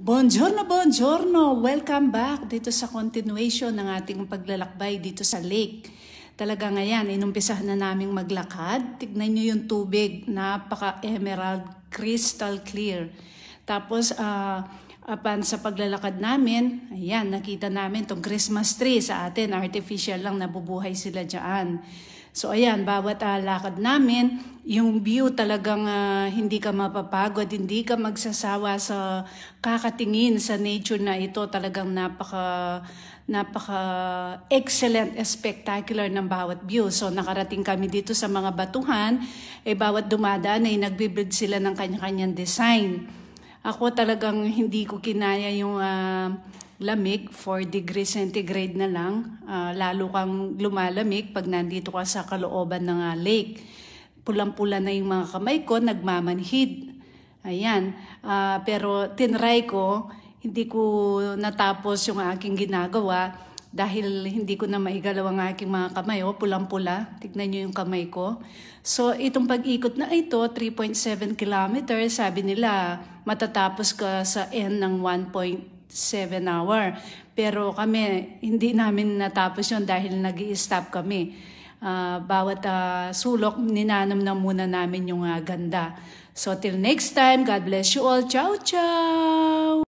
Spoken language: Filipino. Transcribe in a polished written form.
Buongiorno, buongiorno! Welcome back dito sa continuation ng ating paglalakbay dito sa lake. Talaga ngayon, inumpisahan na naming maglakad. Tignan nyo yung tubig, napaka-emerald, crystal clear. Tapos, apan sa paglalakad namin, ayan, nakita namin tong Christmas tree sa atin. Artificial lang, nabubuhay sila dyan. So ayan, bawat lakad namin, yung view talagang hindi ka mapapagod, hindi ka magsasawa sa kakatingin sa nature na ito. Talagang napaka-excellent, spectacular ng bawat view. So nakarating kami dito sa mga batuhan, bawat dumadaan ay nagbe-build sila ng kanya-kanyang design. Ako talagang hindi ko kinaya yung lamig, 4 degrees centigrade na lang. Lalo kang lumalamig pag nandito ka sa kalooban ng lake. Pulang-pula na yung mga kamay ko, nagmamanhid. Ayan. Pero tinry ko, hindi ko natapos yung aking ginagawa dahil hindi ko na maigalaw ang aking mga kamay. Pulang-pula. Tignan nyo yung kamay ko. So, itong pag-ikot na ito, 3.7 kilometers, sabi nila, matatapos ka sa end ng 1.7 hour. Pero kami, hindi namin natapos yun dahil nag-i-stop kami. Bawat sulok, ninanam na muna namin yung ganda. So, till next time, God bless you all. Ciao, ciao!